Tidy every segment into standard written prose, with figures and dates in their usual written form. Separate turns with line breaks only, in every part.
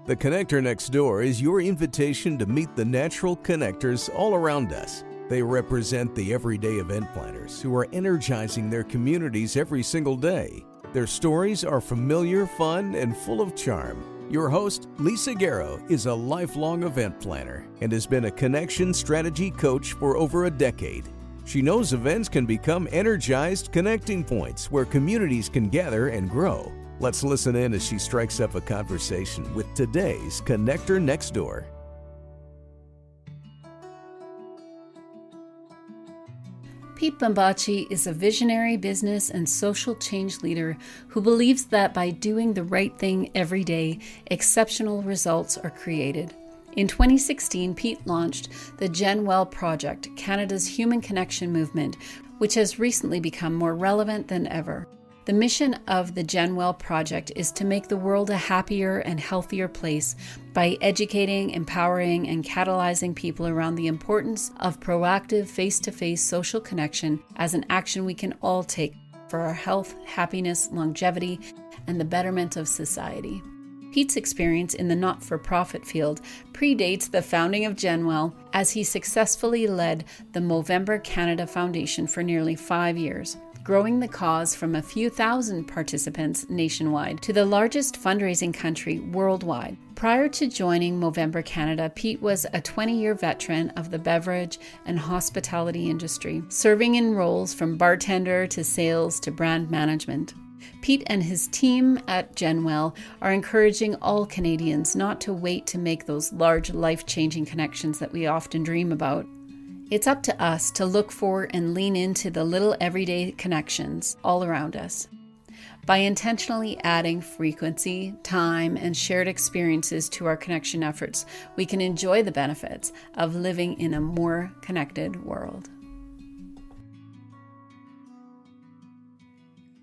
The Connector Next Door is your invitation to meet the natural connectors all around us. They represent the everyday event planners who are energizing their communities every single day. Their stories are familiar, fun, and full of charm. Your host, Lisa Garrow, is a lifelong event planner and has been a connection strategy coach for over a decade. She knows events can become energized connecting points where communities can gather and grow. Let's listen in as she strikes up a conversation with today's Connector Next Door.
Pete Bombaci is a visionary business and social change leader who believes that by doing the right thing every day, exceptional results are created. In 2016, Pete launched the GenWell Project, Canada's human connection movement, which has recently become more relevant than ever. The mission of the GenWell Project is to make the world a happier and healthier place by educating, empowering, and catalyzing people around the importance of proactive face-to-face social connection as an action we can all take for our health, happiness, longevity, and the betterment of society. Pete's experience in the not-for-profit field predates the founding of GenWell, as he successfully led the Movember Canada Foundation for nearly 5 years, growing the cause from a few thousand participants nationwide to the largest fundraising country worldwide. Prior to joining Movember Canada, Pete was a 20-year veteran of the beverage and hospitality industry, serving in roles from bartender to sales to brand management. Pete and his team at GenWell are encouraging all Canadians not to wait to make those large life-changing connections that we often dream about. It's up to us to look for and lean into the little everyday connections all around us. By intentionally adding frequency, time, and shared experiences to our connection efforts, we can enjoy the benefits of living in a more connected world.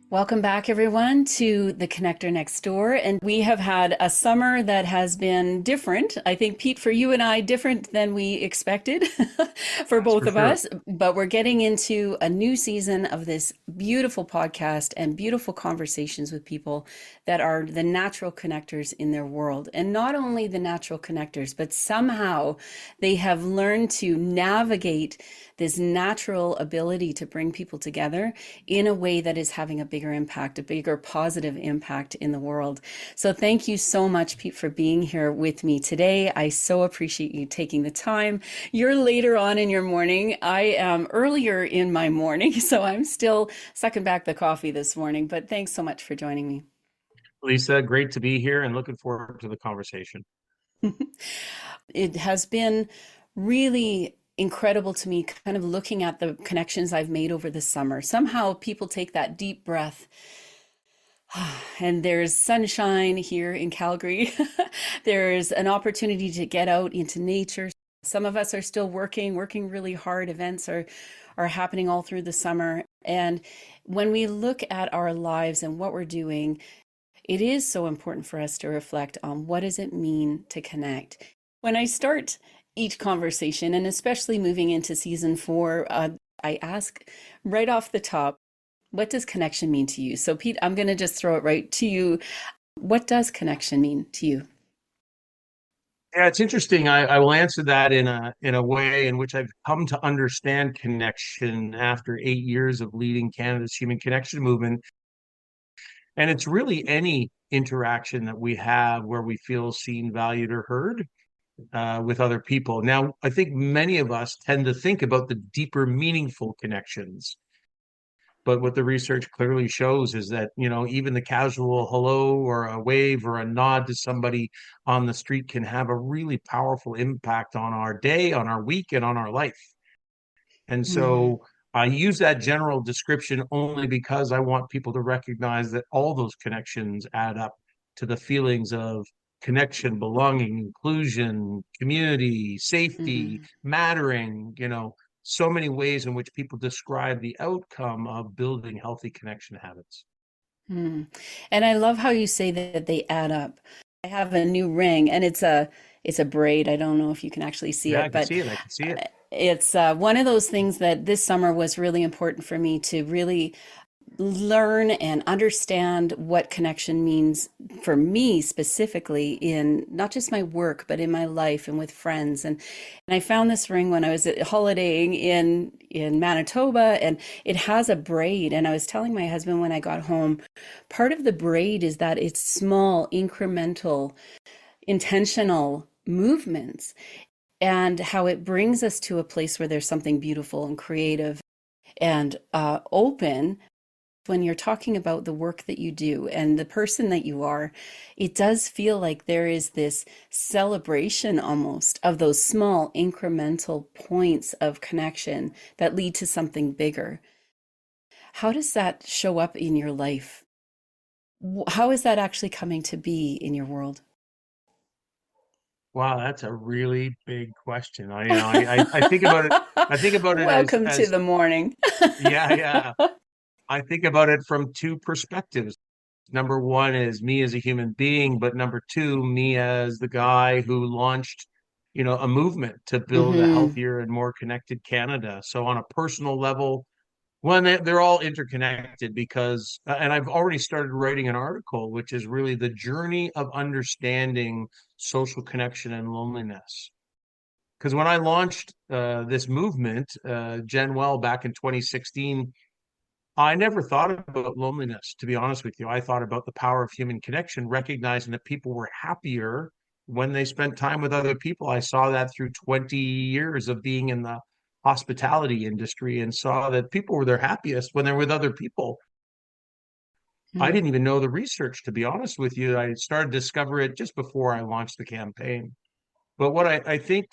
Welcome back, everyone, to the Connector Next Door. And we have had a summer that has been different. I think, Pete, for you and I, different than we expected for both of us. But we're getting into a new season of this beautiful podcast and beautiful conversations with people that are the natural connectors in their world. And not only the natural connectors, but somehow they have learned to navigate this natural ability to bring people together in a way that is having a bigger impact, a bigger positive impact in the world. So thank you so much, Pete, for being here with me today. I so appreciate you taking the time. You're later on in your morning. I am earlier in my morning, so I'm still sucking back the coffee this morning, but thanks so much for joining me.
Lisa, great to be here and looking forward to the conversation.
It has been really incredible to me, kind of looking at the connections I've made over the summer. Somehow people take that deep breath and there's sunshine here in Calgary. There's an opportunity to get out into nature. Some of us are still working really hard. Events are happening all through the summer. And when we look at our lives and what we're doing, it is so important for us to reflect on what does it mean to connect. When I start each conversation, and especially moving into season 4, I ask right off the top, what does connection mean to you? So Pete, I'm going to just throw it right to you. What does connection mean to you?
Yeah, it's interesting. I will answer that in a way in which I've come to understand connection after 8 years of leading Canada's human connection movement. And it's really any interaction that we have where we feel seen, valued, or heard with other people. Now, I think many of us tend to think about the deeper, meaningful connections. But what the research clearly shows is that, even the casual hello or a wave or a nod to somebody on the street can have a really powerful impact on our day, on our week, and on our life. And so I use that general description only because I want people to recognize that all those connections add up to the feelings of connection, belonging, inclusion, community, safety, mattering, so many ways in which people describe the outcome of building healthy connection habits.
And I love how you say that they add up. I have a new ring and it's a braid. I don't know if you can actually see
I
it,
can
but
see it. I can see it.
It's one of those things that this summer was really important for me to really learn and understand what connection means for me specifically in not just my work, but in my life and with friends. And I found this ring when I was holidaying in Manitoba, and it has a braid. And I was telling my husband when I got home, part of the braid is that it's small, incremental, intentional movements, and how it brings us to a place where there's something beautiful and creative and open. When you're talking about the work that you do and the person that you are, it does feel like there is this celebration almost of those small incremental points of connection that lead to something bigger. How does that show up in your life? How is that actually coming to be in your world?
Wow, that's a really big question. I think about it. I think about it
Welcome to
as
the morning.
yeah, yeah. I think about it from two perspectives. Number one is me as a human being, but number two, me as the guy who launched, a movement to build a
Hmm.
healthier and more connected Canada. So on a personal level, well, they're all interconnected because, and I've already started writing an article, which is really the journey of understanding social connection and loneliness. Because when I launched this movement, GenWell, back in 2016, I never thought about loneliness, to be honest with you. I thought about the power of human connection, recognizing that people were happier when they spent time with other people. I saw that through 20 years of being in the hospitality industry and saw that people were their happiest when they're with other people. I
Mm.
didn't even know the research, to be honest with you. I started to discover it just before I launched the campaign. But what I think,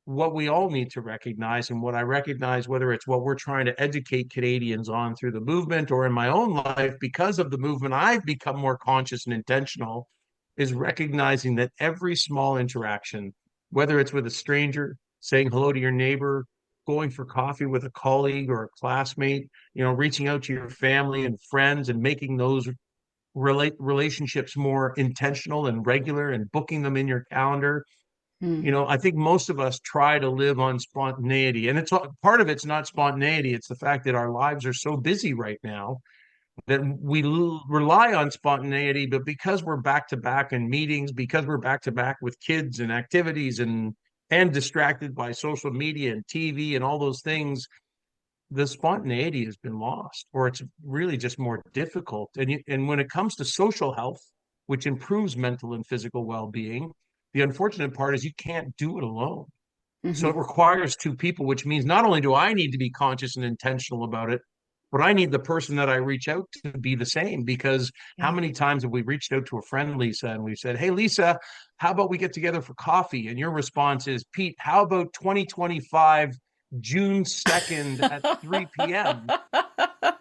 what we all need to recognize, and what I recognize, whether it's what we're trying to educate Canadians on through the movement or in my own life, because of the movement, I've become more conscious and intentional, is recognizing that every small interaction, whether it's with a stranger, saying hello to your neighbor, going for coffee with a colleague or a classmate, reaching out to your family and friends and making those relationships more intentional and regular and booking them in your calendar.
Mm.
I think most of us try to live on spontaneity, and it's part of it's not spontaneity. It's the fact that our lives are so busy right now that we rely on spontaneity. But because we're back to back in meetings, because we're back to back with kids and activities and distracted by social media and TV and all those things, the spontaneity has been lost, or it's really just more difficult. And when it comes to social health, which improves mental and physical well-being, the unfortunate part is you can't do it alone. So it
Hmm.
requires two people, which means not only do I need to be conscious and intentional about it, but I need the person that I reach out to be the same. Because how
Yeah.
many times have we reached out to a friend, Lisa, and we've said, "Hey, Lisa, how about we get together for coffee?" And your response is, "Pete, how about 2025, June 2nd at 3 p.m.?"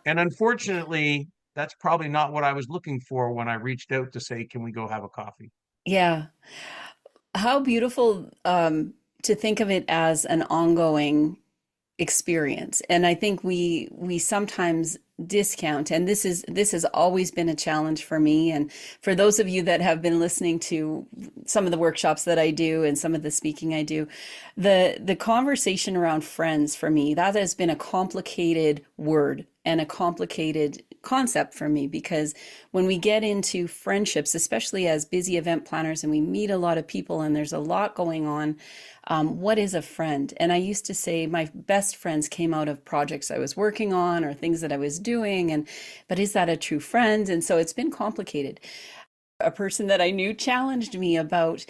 And unfortunately, that's probably not what I was looking for when I reached out to say, "Can we go have a coffee?"
Yeah. How beautiful to think of it as an ongoing experience. And I think we sometimes discount, and this has always been a challenge for me, and for those of you that have been listening to some of the workshops that I do and some of the speaking I do, the conversation around friends, for me, that has been a complicated word and a complicated concept for me, because when we get into friendships, especially as busy event planners, and we meet a lot of people and there's a lot going on, what is a friend? And I used to say my best friends came out of projects I was working on or things that I was doing. But is that a true friend? And so it's been complicated. A person that I knew challenged me about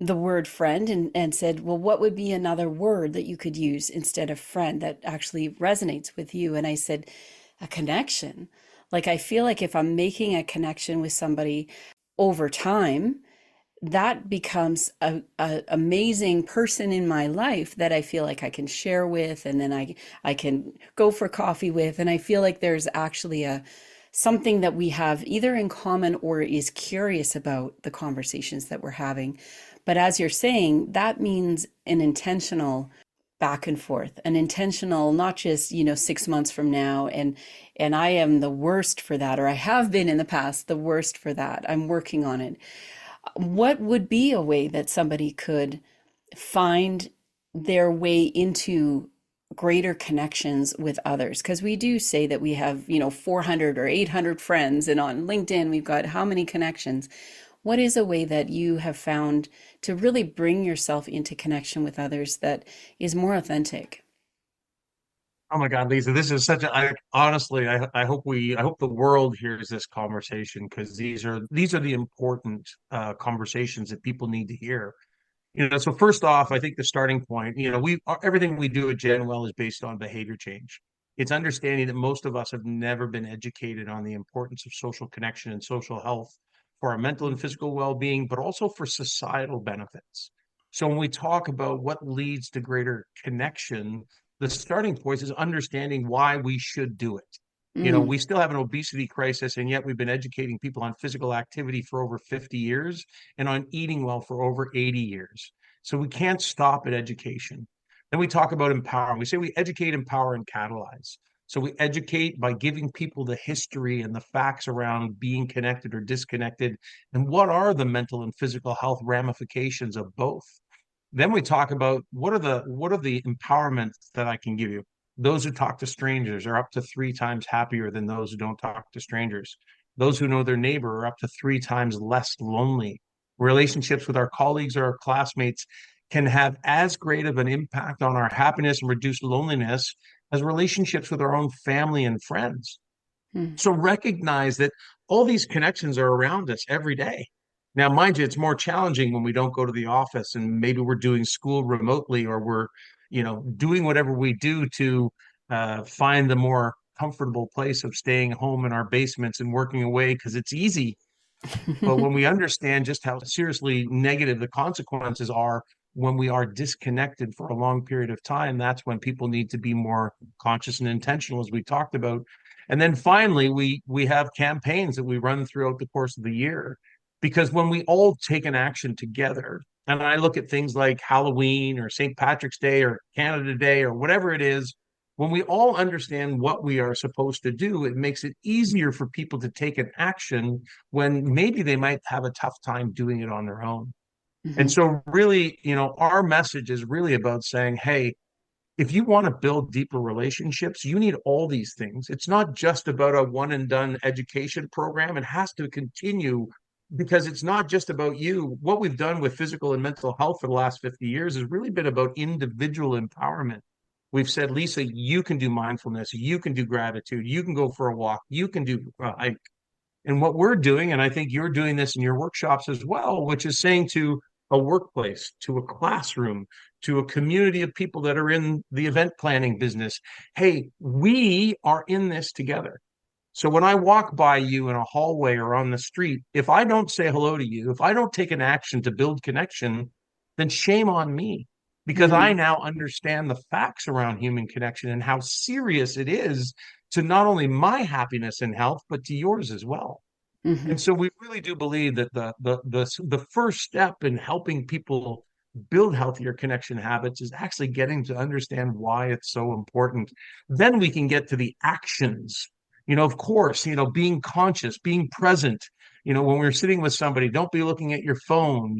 the word friend, and said, well, what would be another word that you could use instead of friend that actually resonates with you? And I said, a connection. Like, I feel like if I'm making a connection with somebody over time, that becomes a amazing person in my life that I feel like I can share with, and then I can go for coffee with, and I feel like there's actually a something that we have either in common or is curious about the conversations that we're having. But as you're saying, that means an intentional back and forth, an intentional, not just, 6 months from now. And I am the worst for that, or I have been in the past the worst for that. I'm working on it. What would be a way that somebody could find their way into greater connections with others? Because we do say that we have, 400 or 800 friends, and on LinkedIn, we've got how many connections? What is a way that you have found to really bring yourself into connection with others that is more authentic?
Oh my God, Lisa, this is such a, I honestly, I hope the world hears this conversation because these are the important conversations that people need to hear. So first off, I think the starting point, everything we do at GenWell is based on behavior change. It's understanding that most of us have never been educated on the importance of social connection and social health for our mental and physical well-being, but also for societal benefits. So when we talk about what leads to greater connection, the starting point is understanding why we should do it.
Mm.
We still have an obesity crisis, and yet we've been educating people on physical activity for over 50 years and on eating well for over 80 years. So we can't stop at education. Then we talk about empower. We say we educate, empower, and catalyze. So we educate by giving people the history and the facts around being connected or disconnected, and what are the mental and physical health ramifications of both. Then we talk about what are the empowerments that I can give you. Those who talk to strangers are up to 3 times happier than those who don't talk to strangers. Those who know their neighbor are up to 3 times less lonely. Relationships with our colleagues or our classmates can have as great of an impact on our happiness and reduce loneliness as relationships with our own family and friends.
Mm.
So recognize that all these connections are around us every day. Now, mind you, it's more challenging when we don't go to the office and maybe we're doing school remotely, or we're, doing whatever we do to find the more comfortable place of staying home in our basements and working away because it's easy. But when we understand just how seriously negative the consequences are when we are disconnected for a long period of time, that's when people need to be more conscious and intentional, as we talked about. And then finally, we have campaigns that we run throughout the course of the year. Because when we all take an action together, and I look at things like Halloween or St. Patrick's Day or Canada Day or whatever it is, when we all understand what we are supposed to do, it makes it easier for people to take an action when maybe they might have a tough time doing it on their own. And
Mhm.
so, really, our message is really about saying, hey, if you want to build deeper relationships, you need all these things. It's not just about a one and done education program. It has to continue because it's not just about you. What we've done with physical and mental health for the last 50 years has really been about individual empowerment. We've said, Lisa, you can do mindfulness, you can do gratitude, you can go for a walk, you can do and what we're doing, and I think you're doing this in your workshops as well, which is saying to a workplace, to a classroom, to a community of people that are in the event planning business, hey, we are in this together. So when I walk by you in a hallway or on the street, if I don't say hello to you, if I don't take an action to build connection, then shame on me because I
Mm.
now understand the facts around human connection and how serious it is to not only my happiness and health, but to yours as well.
Mhm.
And so we really do believe that the first step in helping people build healthier connection habits is actually getting to understand why it's so important. Then we can get to the actions. Of course, being conscious, being present. When we're sitting with somebody, don't be looking at your phone.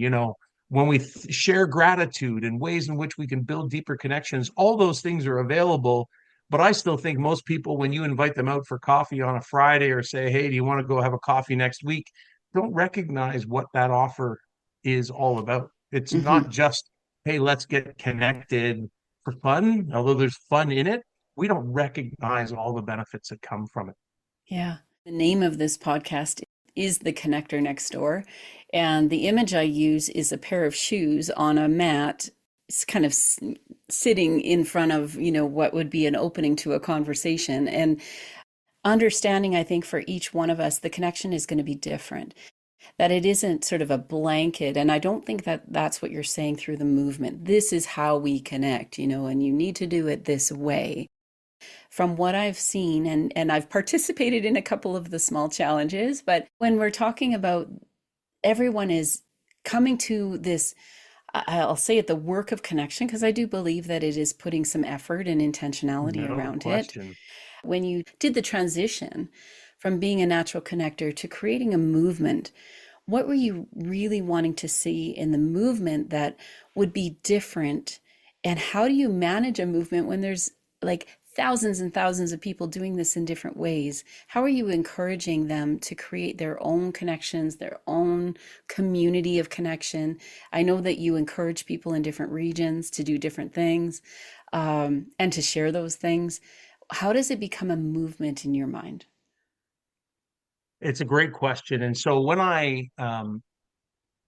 When we share gratitude and ways in which we can build deeper connections, all those things are available. But I still think most people, when you invite them out for coffee on a Friday or say, hey, do you want to go have a coffee next week? Don't recognize what that offer is all about. It's
Mhm.
not just, hey, let's get connected for fun, although there's fun in it. We don't recognize all the benefits that come from it.
Yeah. The name of this podcast is The Connector Next Door. And the image I use is a pair of shoes on a mat, kind of sitting in front of, what would be an opening to a conversation. And understanding, I think, for each one of us, the connection is going to be different, that it isn't sort of a blanket. And I don't think that that's what you're saying through the movement. This is how we connect, and you need to do it this way. From what I've seen, and I've participated in a couple of the small challenges, but when we're talking about everyone is coming to this, I'll say it, the work of connection, because I do believe that it is putting some effort and intentionality
No
around it.
question.
When you did the transition from being a natural connector to creating a movement, what were you really wanting to see in the movement that would be different? And how do you manage a movement when there's like thousands and thousands of people doing this in different ways. How are you encouraging them to create their own connections, their own community of connection? I know that you encourage people in different regions to do different things, and to share those things. How does it become a movement in your mind?
It's a great question. And so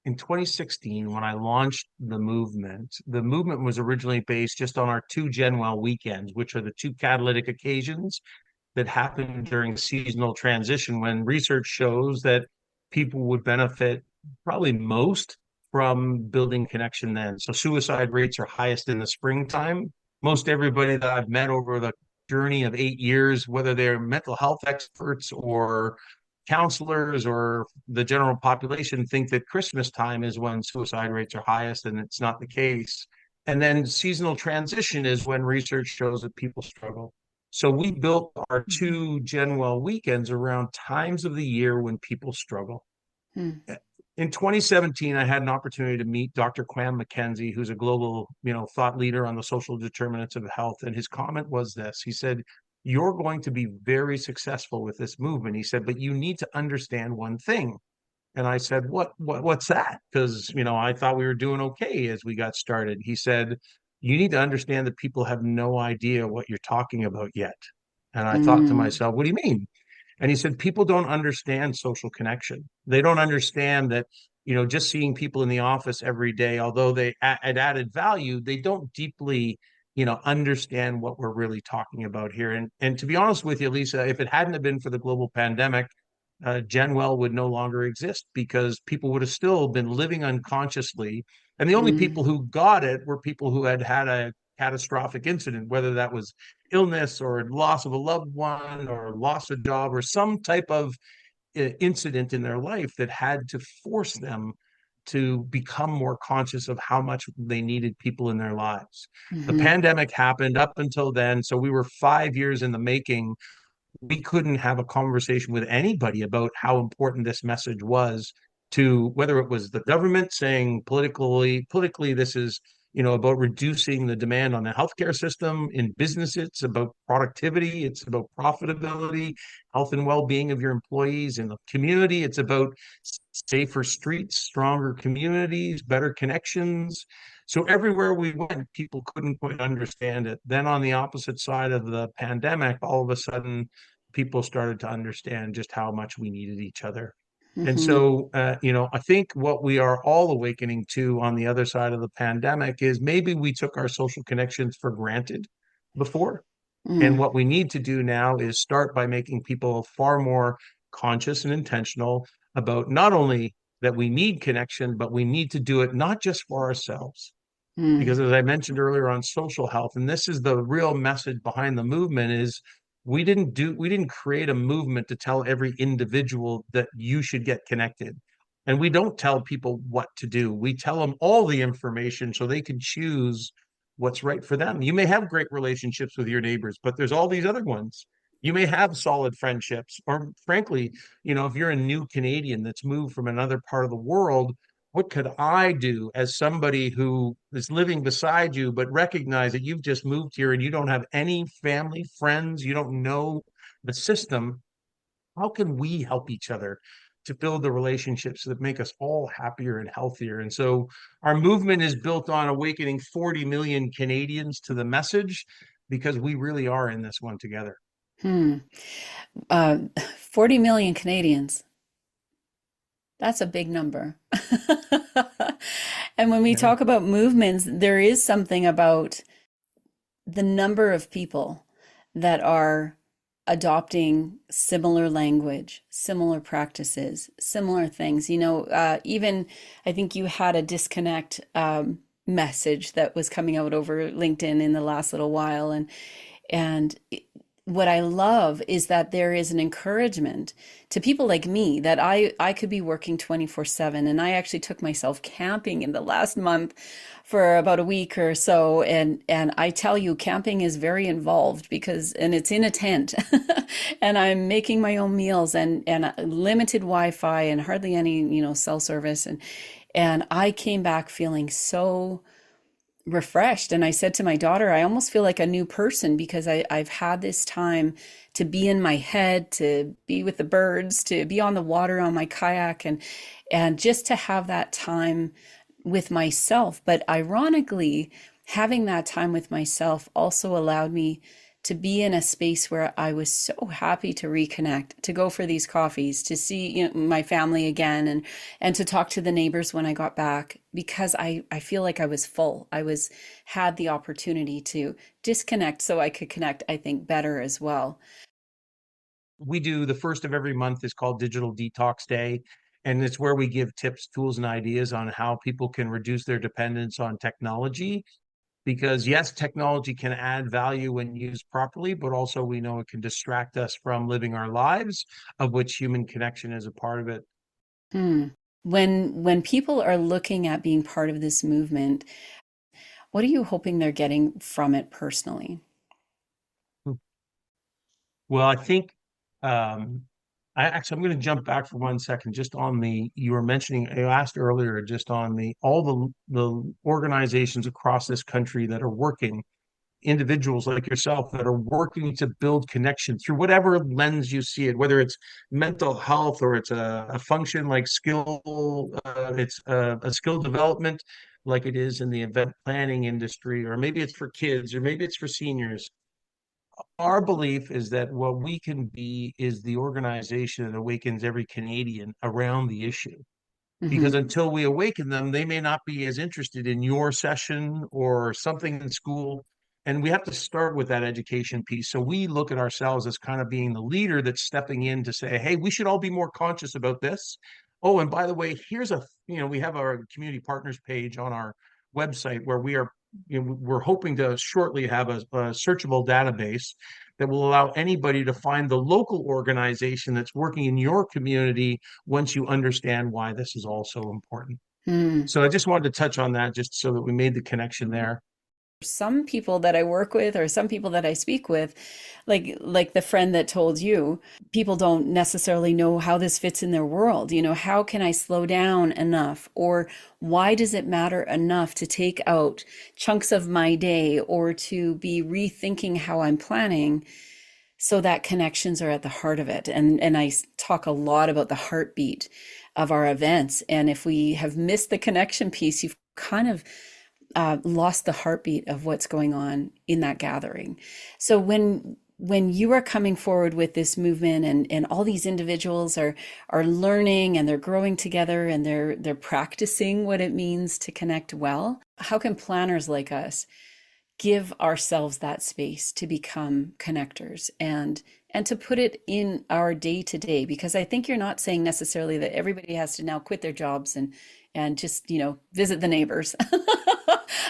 in 2016, when I launched the movement was originally based just on our two GenWell weekends, which are the two catalytic occasions that happen during seasonal transition when research shows that people would benefit probably most from building connection then. So suicide rates are highest in the springtime. Most everybody that I've met over the journey of 8 years, whether they're mental health experts or counselors or the general population, think that Christmas time is when suicide rates are highest, and it's not the case. And then seasonal transition is when research shows that people struggle. So we built our
Mhm.
two GenWell weekends around times of the year when people struggle.
Hmm.
In 2017, I had an opportunity to meet Dr. Quam McKenzie, who's a global, thought leader on the social determinants of health. And his comment was this. He said, "You're going to be very successful with this movement." He said, "But you need to understand one thing." And I said, what's that? Because, I thought we were doing okay as we got started. He said, "You need to understand that people have no idea what you're talking about yet." And I thought to
Mm,
myself, "What do you mean?" And he said, "People don't understand social connection. They don't understand that, just seeing people in the office every day, although they add added value, they don't deeply, understand what we're really talking about here." And to be honest with you, Lisa, if it hadn't have been for the global pandemic, GenWell would no longer exist because people would have still been living unconsciously. And the only
mm,
people who got it were people who had had a catastrophic incident, whether that was illness or loss of a loved one or loss of job or some type of incident in their life that had to force them to become more conscious of how much they needed people in their lives. The
mhm,
pandemic happened up until then. So we were 5 years in the making. We couldn't have a conversation with anybody about how important this message was, to whether it was the government saying politically this is, about reducing the demand on the healthcare system. In business, it's about productivity, it's about profitability, health and well-being of your employees. In the community, it's about safer streets, stronger communities, better connections. So everywhere we went, people couldn't quite understand it. Then on the opposite side of the pandemic, all of a sudden people started to understand just how much we needed each other. And
mhm,
so, I think what we are all awakening to on the other side of the pandemic is maybe we took our social connections for granted before. And
mm,
what we need to do now is start by making people far more conscious and intentional about not only that we need connection, but we need to do it not just for ourselves.
mm,
Because as I mentioned earlier on social health, and this is the real message behind the movement, is we didn't create a movement to tell every individual that you should get connected. And we don't tell people what to do. We tell them all the information so they can choose what's right for them. You may have great relationships with your neighbors, but there's all these other ones. You may have solid friendships, or frankly, if you're a new Canadian that's moved from another part of the world, what could I do as somebody who is living beside you, but recognize that you've just moved here and you don't have any family, friends, you don't know the system? How can we help each other to build the relationships that make us all happier and healthier? And so our movement is built on awakening 40 million Canadians to the message, because we really are in this one together.
hmm. 40 million Canadians. That's a big number. And when we
Yeah.
talk about movements, there is something about the number of people that are adopting similar language, similar practices, similar things. Even I think you had a disconnect message that was coming out over LinkedIn in the last little while, and what I love is that there is an encouragement to people like me that I could be working 24/7. And I actually took myself camping in the last month for about a week or so. And I tell you, camping is very involved and it's in a tent and I'm making my own meals and limited Wi-Fi and hardly any, cell service. And I came back feeling so refreshed. And I said to my daughter, I almost feel like a new person because I've had this time to be in my head, to be with the birds, to be on the water on my kayak, and just to have that time with myself. But ironically, having that time with myself also allowed me to be in a space where I was so happy to reconnect, to go for these coffees, to see, my family again, and to talk to the neighbors when I got back, because I feel like I was full. I was had the opportunity to disconnect so I could connect, I think, better as well.
We do the first of every month is called Digital Detox Day. And it's where we give tips, tools, and ideas on how people can reduce their dependence on technology. Because yes, technology can add value when used properly, but also we know it can distract us from living our lives, of which human connection is a part of it.
Hmm. When people are looking at being part of this movement, what are you hoping they're getting from it personally?
Well, I think I'm going to jump back for 1 second, just on you were mentioning, you asked earlier, just on all the organizations across this country that are working, individuals like yourself that are working to build connection through whatever lens you see it, whether it's mental health or it's a function like it's a skill development like it is in the event planning industry, or maybe it's for kids, or maybe it's for seniors. Our belief is that what we can be is the organization that awakens every Canadian around the issue, because
Hmm.
until we awaken them, they may not be as interested in your session or something in school. And we have to start with that education piece. So we look at ourselves as kind of being the leader that's stepping in to say, hey, we should all be more conscious about this. Oh, and by the way, we have our community partners page on our website where we're hoping to shortly have a searchable database that will allow anybody to find the local organization that's working in your community once you understand why this is also important.
Hmm.
So I just wanted to touch on that just so that we made the connection there.
Some people that I work with or some people that I speak with, like the friend that told you, people don't necessarily know how this fits in their world. How can I slow down enough? Or why does it matter enough to take out chunks of my day or to be rethinking how I'm planning so that connections are at the heart of it? And I talk a lot about the heartbeat of our events. And if we have missed the connection piece, you've kind of lost the heartbeat of what's going on in that gathering. So when you are coming forward with this movement, and all these individuals are learning and they're growing together and they're practicing what it means to connect well, how can planners like us give ourselves that space to become connectors and to put it in our day to day? Because I think you're not saying necessarily that everybody has to now quit their jobs and just visit the neighbors.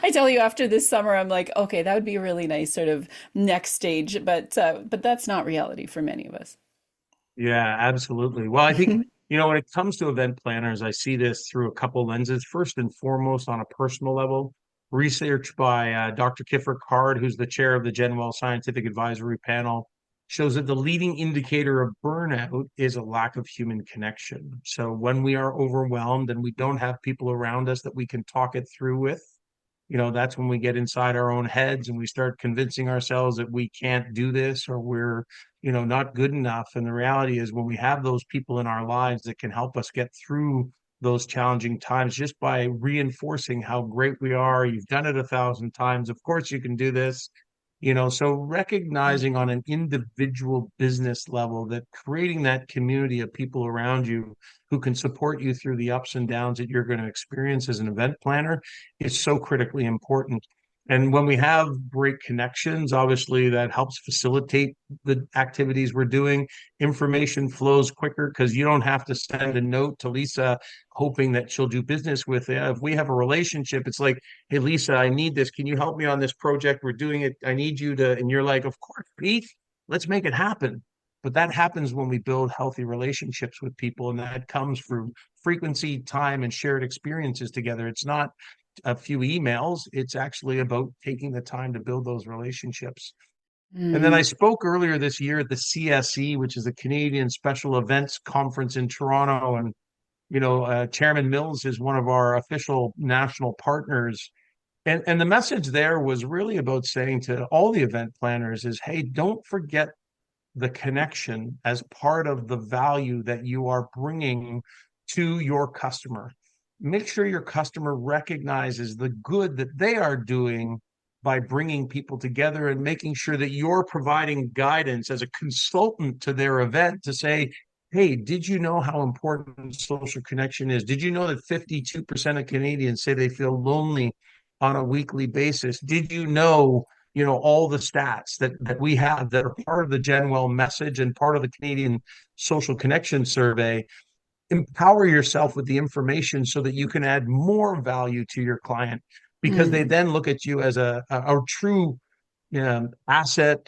I tell you, after this summer, I'm like, okay, that would be a really nice sort of next stage, but that's not reality for many of us.
Yeah, absolutely. Well, I think, when it comes to event planners, I see this through a couple lenses. First and foremost, on a personal level, research by Dr. Kiffer Card, who's the chair of the GenWell Scientific Advisory Panel, shows that the leading indicator of burnout is a lack of human connection. So when we are overwhelmed and we don't have people around us that we can talk it through with, that's when we get inside our own heads and we start convincing ourselves that we can't do this, or we're, not good enough. And the reality is, when we have those people in our lives that can help us get through those challenging times just by reinforcing how great we are, you've done it 1,000 times, of course you can do this. So recognizing on an individual business level that creating that community of people around you who can support you through the ups and downs that you're going to experience as an event planner is so critically important. And when we have great connections, obviously that helps facilitate the activities we're doing. Information flows quicker because you don't have to send a note to Lisa hoping that she'll do business with it. If we have a relationship, it's like, hey, Lisa, I need this. Can you help me on this project? We're doing it. I need you to. And you're like, of course, Pete, let's make it happen. But that happens when we build healthy relationships with people. And that comes through frequency, time, and shared experiences together. It's not a few emails. It's actually about taking the time to build those relationships. And then I
Mm.
spoke earlier this year at the CSE, which is the Canadian Special Events Conference in Toronto. And Chairman Mills is one of our official national partners. And the message there was really about saying to all the event planners is, hey, don't forget the connection as part of the value that you are bringing to your customer. Make sure your customer recognizes the good that they are doing by bringing people together, and making sure that you're providing guidance as a consultant to their event to say, hey, did you know how important social connection is? Did you know that 52% of Canadians say they feel lonely on a weekly basis? Did you know, all the stats that we have that are part of the GenWell message and part of the Canadian Social Connection Survey? Empower yourself with the information so that you can add more value to your client, because they
Mm,
then look at you as a true asset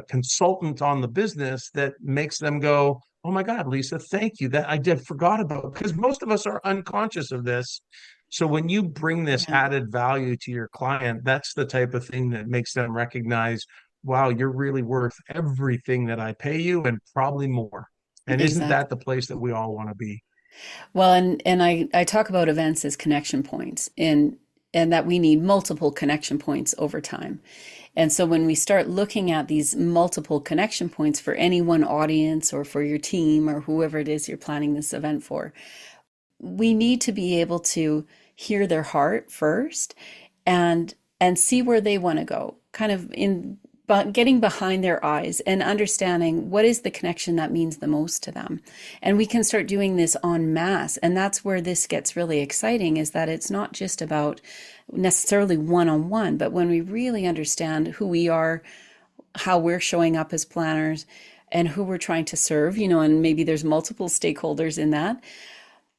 consultant on the business that makes them go, oh my God, Lisa, thank you. That I did forgot about, because most of us are unconscious of this. So when you bring this
yeah,
added value to your client, that's the type of thing that makes them recognize, wow, you're really worth everything that I pay you and probably more. And isn't that the
exactly.
place that we all want to be?
Well, and I talk about events as connection points, and that we need multiple connection points over time. And so when we start looking at these multiple connection points for any one audience or for your team or whoever it is you're planning this event for, we need to be able to hear their heart first and see where they want to go, kind of in but getting behind their eyes and understanding what is the connection that means the most to them. And we can start doing this en masse. And that's where this gets really exciting, is that it's not just about necessarily one-on-one, but when we really understand who we are, how we're showing up as planners, and who we're trying to serve, and maybe there's multiple stakeholders in that.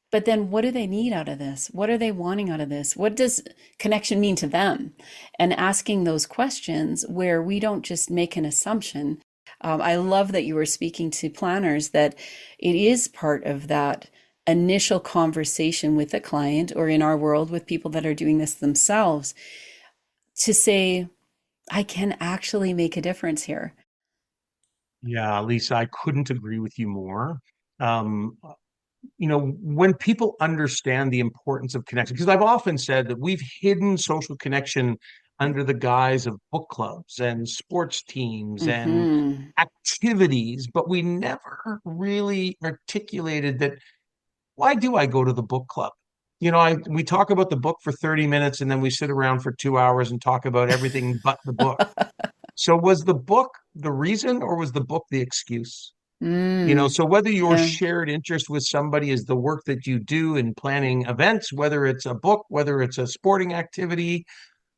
But then what do they need out of this? What are they wanting out of this? What does connection mean to them? And asking those questions where we don't just make an assumption. I love that you were speaking to planners, that it is part of that initial conversation with the client, or in our world, with people that are doing this themselves, to say, I can actually make a difference here.
Yeah, Lisa, I couldn't agree with you more. Um, when people understand the importance of connection, because I've often said that we've hidden social connection under the guise of book clubs and sports teams and
Hmm.
activities, but we never really articulated that. Why do I go to the book club? We talk about the book for 30 minutes and then we sit around for 2 hours and talk about everything but the book. So was the book the reason, or was the book the excuse?
Mm.
So whether your
Yeah.
shared interest with somebody is the work that you do in planning events, whether it's a book, whether it's a sporting activity,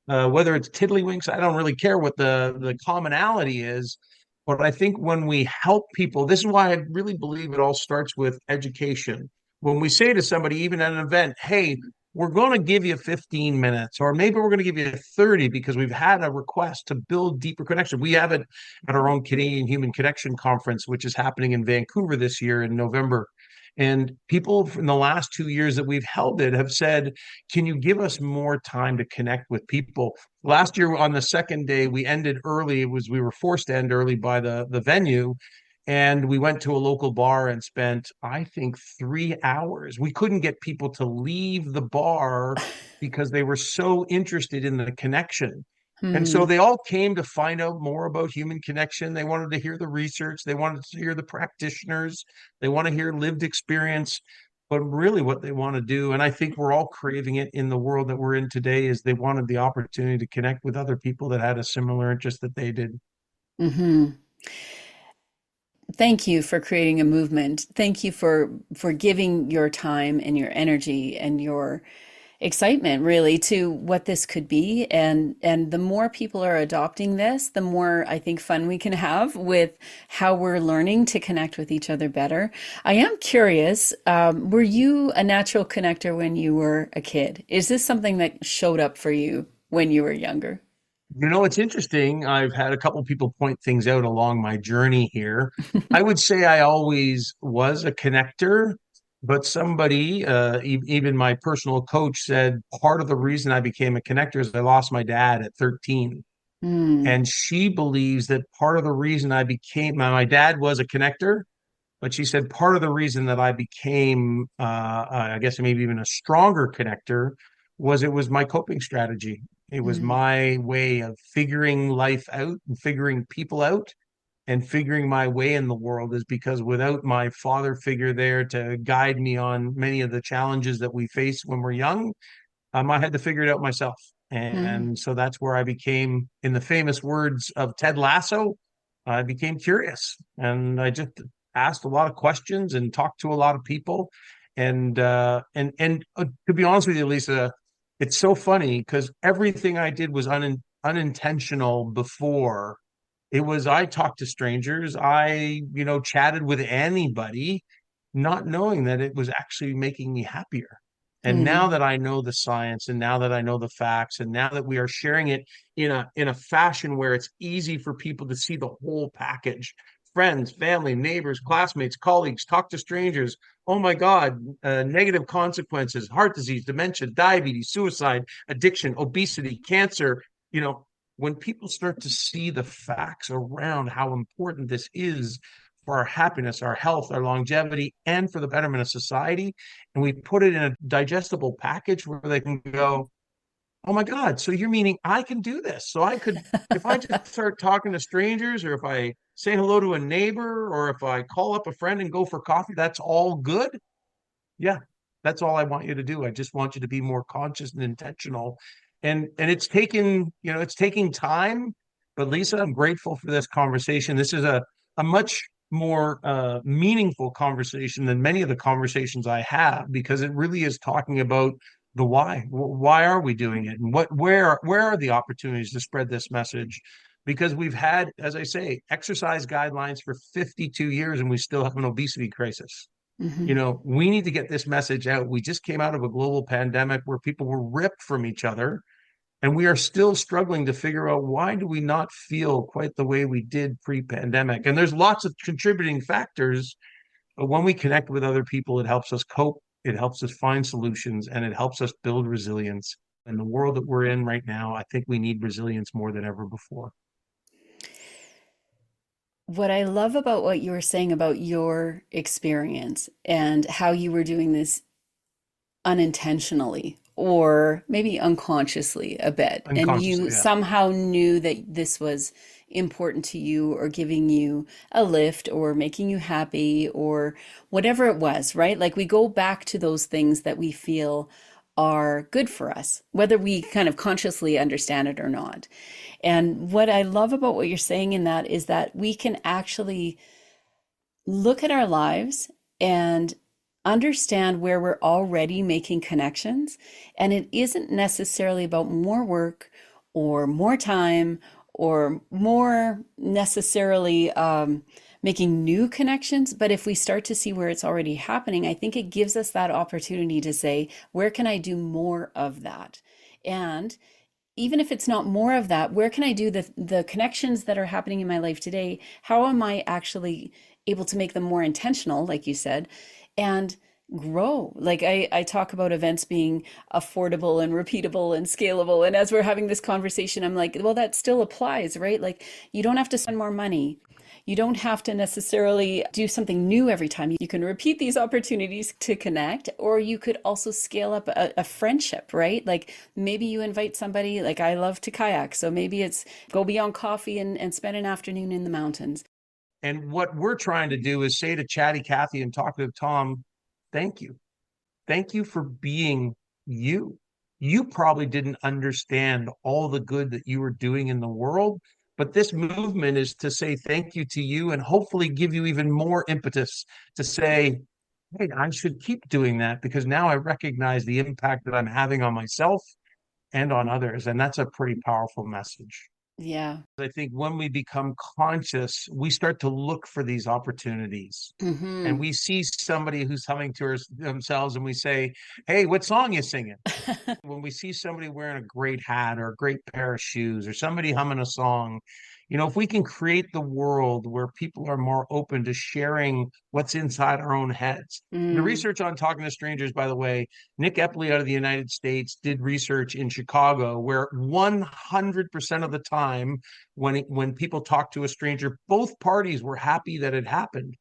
whether it's tiddlywinks, I don't really care what the commonality is. But I think when we help people, this is why I really believe it all starts with education. When we say to somebody, even at an event, hey, we're going to give you 15 minutes, or maybe we're going to give you 30 because we've had a request to build deeper connection. We have it at our own Canadian Human Connection Conference, which is happening in Vancouver this year in November. And people in the last 2 years that we've held it have said, can you give us more time to connect with people? Last year on the second day, we ended early. We were forced to end early by the venue. And we went to a local bar and spent, I think, 3 hours. We couldn't get people to leave the bar because they were so interested in the connection. And so
Hmm.
they all came to find out more about human connection. They wanted to hear the research, they wanted to hear the practitioners, they want to hear lived experience. But really, what they want to do, and I think we're all craving it in the world that we're in today, is they wanted the opportunity to connect with other people that had a similar interest that they did.
Hmm. Thank you for creating a movement. Thank you for giving your time and your energy and your excitement, really, to what this could be. And the more people are adopting this, the more, I think, fun we can have with how we're learning to connect with each other better. I am curious, were you a natural connector when you were a kid? Is this something that showed up for you when you were younger?
It's interesting. I've had a couple people point things out along my journey here. I would say I always was a connector, but somebody, even my personal coach, said part of the reason I became a connector is I lost my dad at 13.
Hmm.
And she believes that part of the reason I became, my dad was a connector, but she said part of the reason that I became, I guess maybe even a stronger connector, was it was my coping strategy. It was
Mm,
my way of figuring life out and figuring people out and figuring my way in the world, is because without my father figure there to guide me on many of the challenges that we face when we're young, I had to figure it out myself.
mm.
And so that's where I became, in the famous words of Ted Lasso, I became curious and I just asked a lot of questions and talked to a lot of people. And to be honest with you, Lisa, it's so funny because everything I did was unintentional before. It was, I talked to strangers, chatted with anybody, not knowing that it was actually making me happier. And now
Mm.
that I know the science, and now that I know the facts, and now that we are sharing it in a fashion where it's easy for people to see the whole package, friends, family, neighbors, classmates, colleagues, talk to strangers. Oh my God, negative consequences, heart disease, dementia, diabetes, suicide, addiction, obesity, cancer. You know, when people start to see the facts around how important this is for our happiness, our health, our longevity, and for the betterment of society, and we put it in a digestible package where they can go, oh my God, so you're meaning I can do this? So I could, if I just start talking to strangers, or if I say hello to a neighbor, or if I call up a friend and go for coffee, that's all good. Yeah, that's all I want you to do. I just want you to be more conscious and intentional. And it's taken, it's taking time, but Lisa, I'm grateful for this conversation. This is a much more meaningful conversation than many of the conversations I have, because it really is talking about the why. Why are we doing it? And where are the opportunities to spread this message? Because we've had, as I say, exercise guidelines for 52 years and we still have an obesity crisis.
Mhm.
We need to get this message out. We just came out of a global pandemic where people were ripped from each other, and we are still struggling to figure out, why do we not feel quite the way we did pre-pandemic? And there's lots of contributing factors, but when we connect with other people, it helps us cope, it helps us find solutions, and it helps us build resilience. In the world that we're in right now, I think we need resilience more than ever before.
What I love about what you were saying about your experience and how you were doing this unintentionally or maybe unconsciously a bit, and you
Unconsciously, yeah.
somehow knew that this was important to you or giving you a lift or making you happy or whatever it was, right? Like we go back to those things that we feel are good for us, whether we kind of consciously understand it or not. And what I love about what you're saying in that is that we can actually look at our lives and understand where we're already making connections. And it isn't necessarily about more work or more time or more necessarily making new connections. But if we start to see where it's already happening, I think it gives us that opportunity to say, where can I do more of that? And even if it's not more of that, where can I do the connections that are happening in my life today? How am I actually able to make them more intentional, like you said, and grow? Like I talk about events being affordable and repeatable and scalable. And as we're having this conversation, I'm like, well, that still applies, right? Like you don't have to spend more money. You don't have to necessarily do something new every time. You can repeat these opportunities to connect, or you could also scale up a friendship, right? Like maybe you invite somebody, like I love to kayak. So maybe it's go beyond coffee and spend an afternoon in the mountains.
And what we're trying to do is say to Chatty Cathy and talk to Tom, thank you. Thank you for being you. You probably didn't understand all the good that you were doing in the world, but this movement is to say thank you to you and hopefully give you even more impetus to say, hey, I should keep doing that, because now I recognize the impact that I'm having on myself and on others. And that's a pretty powerful message.
Yeah.
I think when we become conscious, we start to look for these opportunities, and
Hmm.
we see somebody who's humming to themselves and we say, hey, what song you singing? When we see somebody wearing a great hat or a great pair of shoes or somebody humming a song, if we can create the world where people are more open to sharing what's inside our own heads. The
Mm.
research on talking to strangers, by the way, Nick Epley out of the United States did research in Chicago where 100% of the time when people talk to a stranger, both parties were happy that it happened.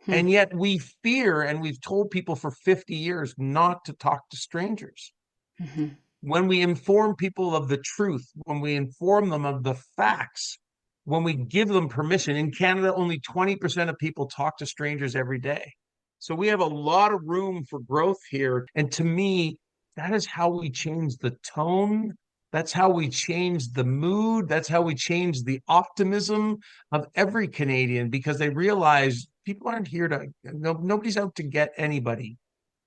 Hmm.
And yet we fear, and we've told people for 50 years not to talk to strangers.
Hmm.
when we inform people of the truth, when we inform them of the facts, when we give them permission. In Canada, only 20% of people talk to strangers every day. So we have a lot of room for growth here. And to me, that is how we change the tone. That's how we change the mood. That's how we change the optimism of every Canadian, because they realize people aren't here to, nobody's out to get anybody.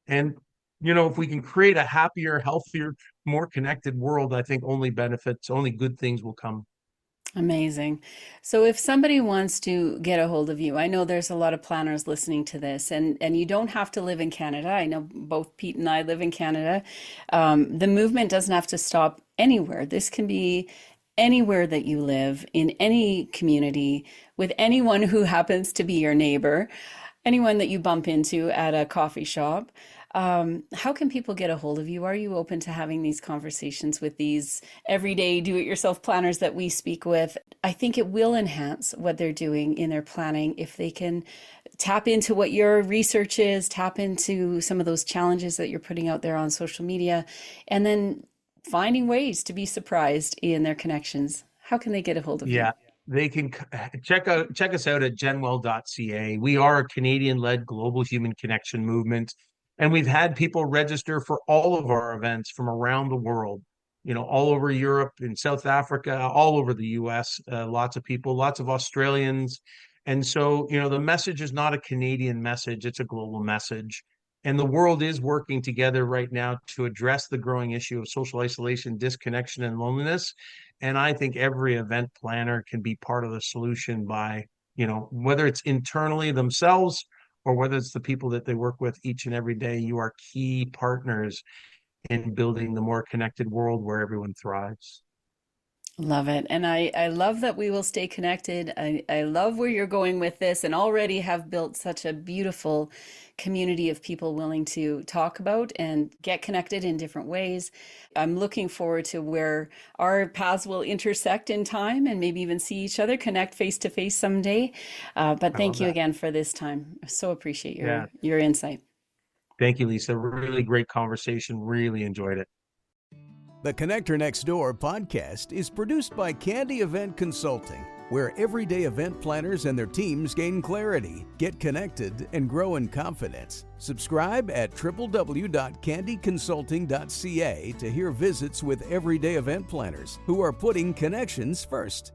And, if we can create a happier, healthier, more connected world, I think only benefits, only good things will come.
Amazing. So if somebody wants to get a hold of you, I know there's a lot of planners listening to this, and you don't have to live in Canada. I know both Pete and I live in Canada. The movement doesn't have to stop anywhere. This can be anywhere that you live, in any community, with anyone who happens to be your neighbor, anyone that you bump into at a coffee shop. How can people get a hold of you? Are you open to having these conversations with these everyday do-it-yourself planners that we speak with? I think it will enhance what they're doing in their planning if they can tap into what your research is, tap into some of those challenges that you're putting out there on social media, and then finding ways to be surprised in their connections. How can they get a hold of you?
Yeah, they can check us out at genwell.ca. We are a Canadian-led global human connection movement, and we've had people register for all of our events from around the world. All over Europe, in South Africa, all over the US. Lots of people, lots of Australians, and so the message is not a Canadian message; it's a global message. And the world is working together right now to address the growing issue of social isolation, disconnection, and loneliness. And I think every event planner can be part of the solution by, whether it's internally themselves or whether it's the people that they work with each and every day. You are key partners in building the more connected world where everyone thrives.
Love it. And I love that we will stay connected. I love where you're going with this and already have built such a beautiful community of people willing to talk about and get connected in different ways. I'm looking forward to where our paths will intersect in time and maybe even see each other, connect face to face someday. But
I
thank
love
you
that.
again for this time. I so appreciate
Yeah.
your insight.
Thank you, Lisa. Really great conversation. Really enjoyed it.
The Connector Next Door podcast is produced by Candy Event Consulting, where everyday event planners and their teams gain clarity, get connected, and grow in confidence. Subscribe at www.candyconsulting.ca to hear visits with everyday event planners who are putting connections first.